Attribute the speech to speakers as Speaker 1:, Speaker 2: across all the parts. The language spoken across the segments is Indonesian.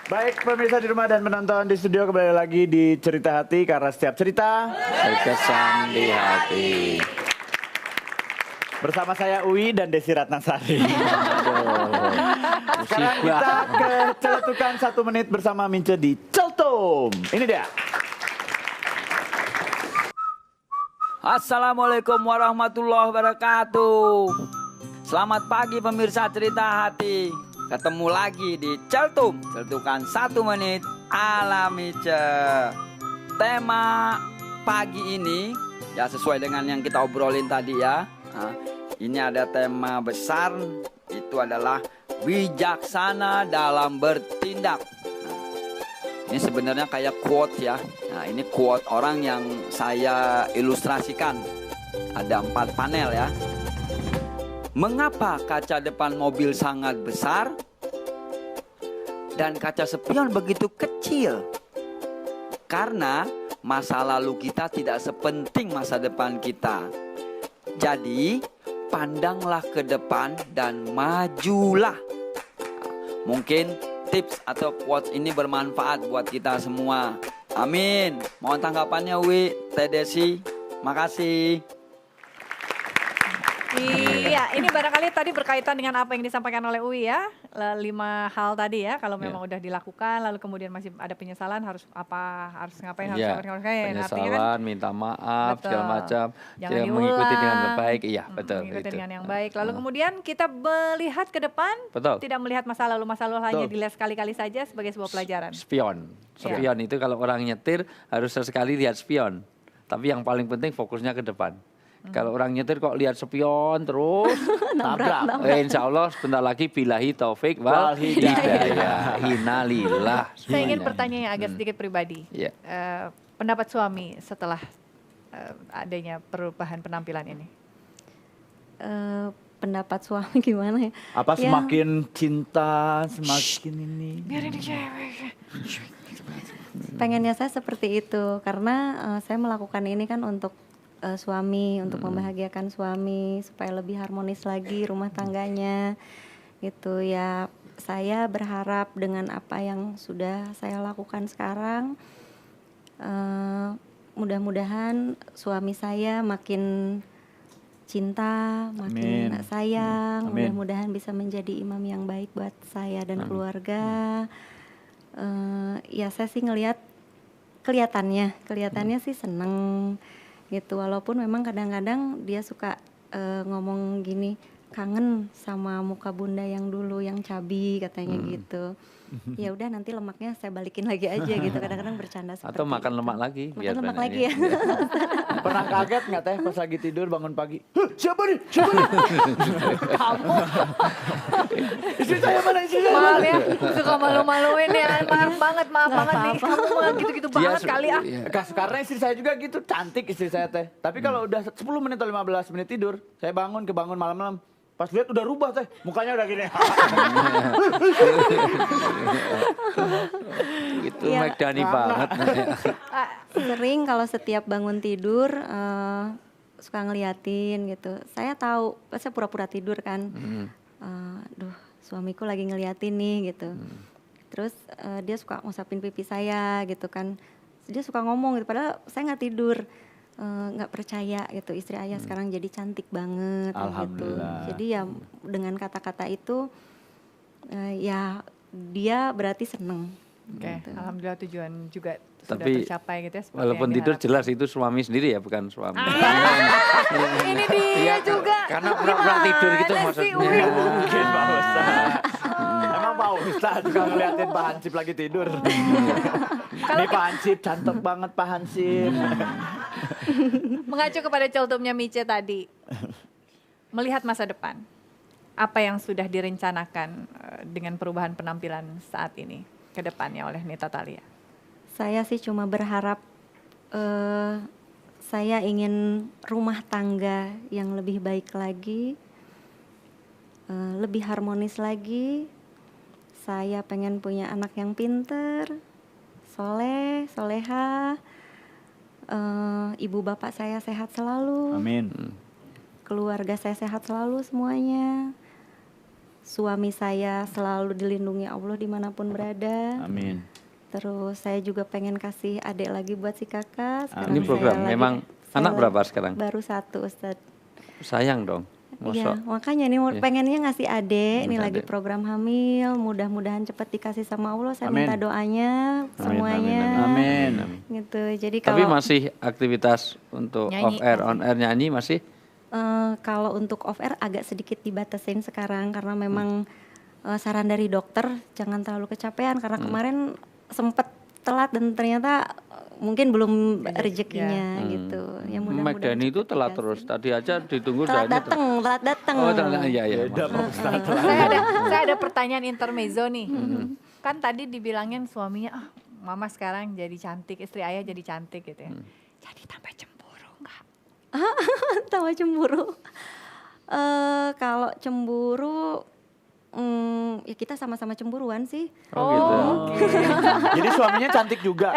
Speaker 1: Baik pemirsa di rumah dan penonton di studio, kembali lagi di Cerita Hati, karena setiap cerita
Speaker 2: berkesan di hati.
Speaker 1: Bersama saya Uwi dan Desi Ratnasari. Sekarang kita ke celetukan 1 menit bersama Mince di Celtum. Ini dia.
Speaker 2: Assalamualaikum warahmatullahi wabarakatuh. Selamat pagi pemirsa Cerita Hati. Ketemu lagi di Celtum, Celtukan 1 menit ala Mince. Tema pagi ini ya sesuai dengan yang kita obrolin tadi ya. Ini ada tema besar, itu adalah bijaksana dalam bertindak. Ini sebenarnya kayak quote ya. Nah, ini quote orang yang saya ilustrasikan. Ada 4 panel ya. Mengapa kaca depan mobil sangat besar dan kaca spion begitu kecil? Karena masa lalu kita tidak sepenting masa depan kita. Jadi, pandanglah ke depan dan majulah. Mungkin tips atau quotes ini bermanfaat buat kita semua. Amin. Mohon tanggapannya Wi, Teh Desi. Makasih.
Speaker 3: Iya, ini barangkali tadi berkaitan dengan apa yang disampaikan oleh Uwi ya. 5 hal tadi ya, kalau memang udah dilakukan, lalu kemudian masih ada penyesalan, harus apa, harus ngapain, harus ngapain.
Speaker 4: Penyesalan, minta maaf,
Speaker 3: betul,
Speaker 4: segala macam.
Speaker 3: jangan
Speaker 4: mengikuti dengan
Speaker 3: diulang.
Speaker 4: baik, iya betul.
Speaker 3: Mengikuti
Speaker 4: itu.
Speaker 3: dengan yang baik. Lalu kemudian kita melihat ke depan,
Speaker 4: Betul.
Speaker 3: tidak melihat masa lalu hanya dilihat sekali-kali saja sebagai sebuah pelajaran.
Speaker 4: Spion itu kalau orang nyetir harus sesekali lihat spion. Tapi yang paling penting fokusnya ke depan. Kalau orang nyetir kok lihat spion terus
Speaker 1: Nabrak.
Speaker 4: insya Allah sebentar lagi billahi taufik wal hidayah. Innalillah.
Speaker 3: Saya ingin bertanya yang agak sedikit pribadi.
Speaker 4: Iya.
Speaker 3: Pendapat suami setelah adanya perubahan penampilan ini?
Speaker 5: Pendapat suami gimana ya?
Speaker 1: Apa semakin cinta, semakin ini?
Speaker 3: Biar ini cewek.
Speaker 5: Pengennya saya seperti itu karena saya melakukan ini kan untuk suami, untuk membahagiakan suami supaya lebih harmonis lagi rumah tangganya gitu ya. Saya berharap dengan apa yang sudah saya lakukan sekarang, mudah-mudahan suami saya makin cinta, makin sayang. Mudah-mudahan bisa menjadi imam yang baik buat saya dan keluarga. Ya saya sih ngelihat kelihatannya sih seneng gitu, walaupun memang kadang-kadang dia suka ngomong gini, kangen sama muka bunda yang dulu yang cabi katanya gitu. Ya udah nanti lemaknya saya balikin lagi aja gitu, kadang-kadang bercanda seperti
Speaker 4: Atau makan
Speaker 5: itu.
Speaker 4: lemak lagi.
Speaker 5: Makan lemak lagi ya.
Speaker 1: Pernah kaget nggak Teh pas lagi tidur bangun pagi? Siapa nih? Siapa nih? Kamu. Istri saya mana? Istri saya
Speaker 3: Maaf
Speaker 1: mana?
Speaker 3: ya, suka malu-maluin ya. Maaf banget nih. Kamu mah gitu-gitu banget kali ah.
Speaker 1: Karena istri saya juga gitu, cantik istri saya Teh. Tapi kalau udah 10 menit atau 15 menit tidur, saya kebangun malam-malam. Pas lihat udah rubah Teh, mukanya udah gini.
Speaker 4: Itu Megdani banget.
Speaker 5: Sering kalau setiap bangun tidur suka ngeliatin gitu. Saya tahu, saya pura-pura tidur kan. Duh, suamiku lagi ngeliatin nih gitu. Terus dia suka ngusapin pipi saya gitu kan. Dia suka ngomong gitu, padahal saya nggak tidur. Nggak percaya gitu, istri ayah sekarang jadi cantik banget gitu. Jadi ya dengan kata-kata itu ya dia berarti seneng.
Speaker 3: Oke,
Speaker 5: Gitu.
Speaker 3: alhamdulillah tujuan juga sudah
Speaker 4: Tapi
Speaker 3: tercapai gitu ya. seperti
Speaker 4: walaupun
Speaker 3: yang
Speaker 4: tidur
Speaker 3: diharapkan.
Speaker 4: jelas itu suami sendiri ya, bukan suami.
Speaker 3: Ini dia juga.
Speaker 4: Karena pura-pura tidur gitu
Speaker 3: Gimana sih,
Speaker 4: maksudnya.
Speaker 3: Uwi?
Speaker 1: Mungkin Pak Ustaz. Emang Pak Ustaz juga ngeliatin Pak Hansip lagi tidur. Nih Pak Hansip, cantik banget Pak Hansip.
Speaker 3: Mengacu kepada celtumnya Mice tadi, melihat masa depan, apa yang sudah direncanakan dengan perubahan penampilan saat ini ke depannya oleh Nita Thalia?
Speaker 5: Saya sih cuma berharap saya ingin rumah tangga yang lebih baik lagi, lebih harmonis lagi. Saya pengen punya anak yang pinter, soleh, soleha. Ibu bapak saya sehat selalu.
Speaker 1: Amin.
Speaker 5: Keluarga saya sehat selalu semuanya. suami saya selalu dilindungi Allah dimanapun berada.
Speaker 1: Amin.
Speaker 5: Terus saya juga pengen kasih adik lagi buat si kakak. Sekarang
Speaker 4: Ini program
Speaker 5: saya
Speaker 4: memang
Speaker 5: saya
Speaker 4: anak berapa sekarang?
Speaker 5: Baru 1 Ustadz.
Speaker 4: Sayang dong.
Speaker 5: Iya,
Speaker 4: Masa
Speaker 5: makanya nih pengennya ngasih adik, nih lagi
Speaker 4: adik.
Speaker 5: program hamil, mudah-mudahan cepat dikasih sama Allah. Saya
Speaker 1: Amin.
Speaker 5: minta doanya semuanya.
Speaker 1: Amin.
Speaker 5: Gitu. Jadi
Speaker 4: tapi
Speaker 5: kalau
Speaker 4: masih aktivitas untuk
Speaker 3: Nyanyi,
Speaker 4: off air, on air nyanyi masih?
Speaker 5: kalau untuk off air agak sedikit dibatasin sekarang karena memang saran dari dokter jangan terlalu kecapean karena kemarin sempet telat dan ternyata mungkin belum rezekinya gitu. Ya
Speaker 4: Mike
Speaker 5: mudah-mudahan
Speaker 4: Dani itu
Speaker 5: cepet
Speaker 4: telat
Speaker 5: dikasih.
Speaker 4: terus. Tadi aja ditunggu
Speaker 5: Telat
Speaker 4: Dani
Speaker 5: datang.
Speaker 4: Oh, telat. Iya, iya.
Speaker 1: Beda Pak Ustadz.
Speaker 3: Saya ada pertanyaan intermezzo nih. Kan tadi dibilangin suaminya, ah mama sekarang jadi cantik, istri ayah jadi cantik gitu ya. Jadi tambah cemburu nggak?
Speaker 5: Tahu cemburu. Kalau cemburu, ya kita sama-sama cemburuan sih.
Speaker 4: Oh, gitu.
Speaker 1: Jadi suaminya cantik juga.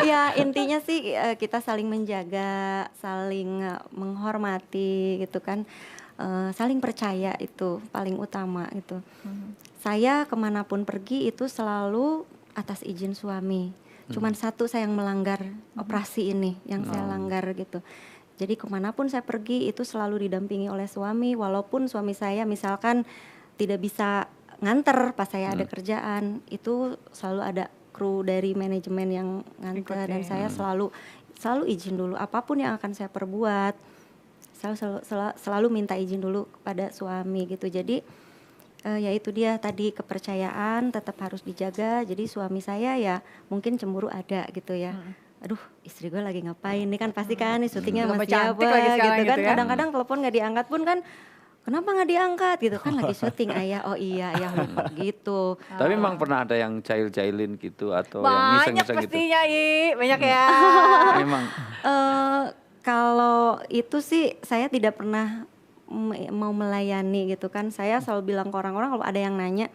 Speaker 5: Ya intinya sih kita saling menjaga, saling menghormati gitu kan. Saling percaya itu paling utama gitu. Saya kemanapun pergi itu selalu atas izin suami. Cuman satu saya yang melanggar operasi ini, yang saya langgar gitu. Jadi kemanapun saya pergi itu selalu didampingi oleh suami. Walaupun suami saya misalkan tidak bisa nganter pas saya ada kerjaan, itu selalu ada kru dari manajemen yang nganter dan saya selalu izin dulu apapun yang akan saya perbuat. Selalu minta izin dulu kepada suami gitu. Jadi ya itu dia tadi kepercayaan tetap harus dijaga. Jadi suami saya ya mungkin cemburu ada gitu ya. Aduh istri gue lagi ngapain nih kan pasti kan nih syutingnya
Speaker 3: Tambah
Speaker 5: masih
Speaker 3: cantik
Speaker 5: apa
Speaker 3: lagi
Speaker 5: gitu
Speaker 3: sekarang
Speaker 5: kan.
Speaker 3: gitu ya.
Speaker 5: Kadang-kadang telepon gak diangkat pun kan kenapa gak diangkat gitu kan lagi syuting ayah. Oh iya ayah lupa gitu.
Speaker 4: Tapi memang pernah ada yang jahil-jahilin gitu atau yang
Speaker 3: Banyak
Speaker 4: iseng-iseng gitu?
Speaker 3: pastinya, banyak ya.
Speaker 4: Memang.
Speaker 5: Kalau itu sih saya tidak pernah mau melayani gitu kan. Saya selalu bilang ke orang-orang kalau ada yang nanya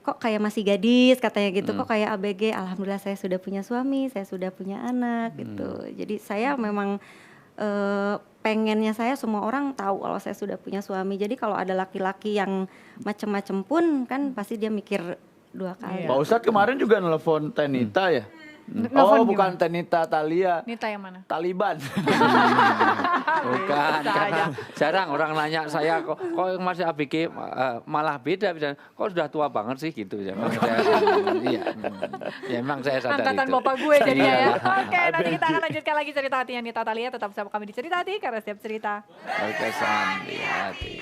Speaker 5: kok kayak masih gadis katanya gitu, kok kayak ABG. Alhamdulillah saya sudah punya suami, saya sudah punya anak gitu. Jadi saya memang pengennya saya semua orang tahu kalau saya sudah punya suami. Jadi kalau ada laki-laki yang macem-macem pun kan pasti dia mikir 2 kali.
Speaker 1: Pak Ustadz kemarin juga nelfon Tenita ya?
Speaker 3: Nelfon
Speaker 1: Oh bukan Tenita, Thalia.
Speaker 3: Nita yang mana?
Speaker 1: Taliban.
Speaker 4: Bukan, karena jarang orang nanya saya kok masih ABG malah beda. Kok sudah tua banget sih gitu. Iya, ya memang saya sadar
Speaker 3: Angkatan
Speaker 4: itu.
Speaker 3: bapak gue jadinya ya.
Speaker 4: Iya.
Speaker 3: Oke, nanti kita akan lanjutkan lagi cerita hatinya Nita Thalia. Tetap bersama kami di Cerita Hati karena setiap cerita
Speaker 4: Oke, Sandi hati.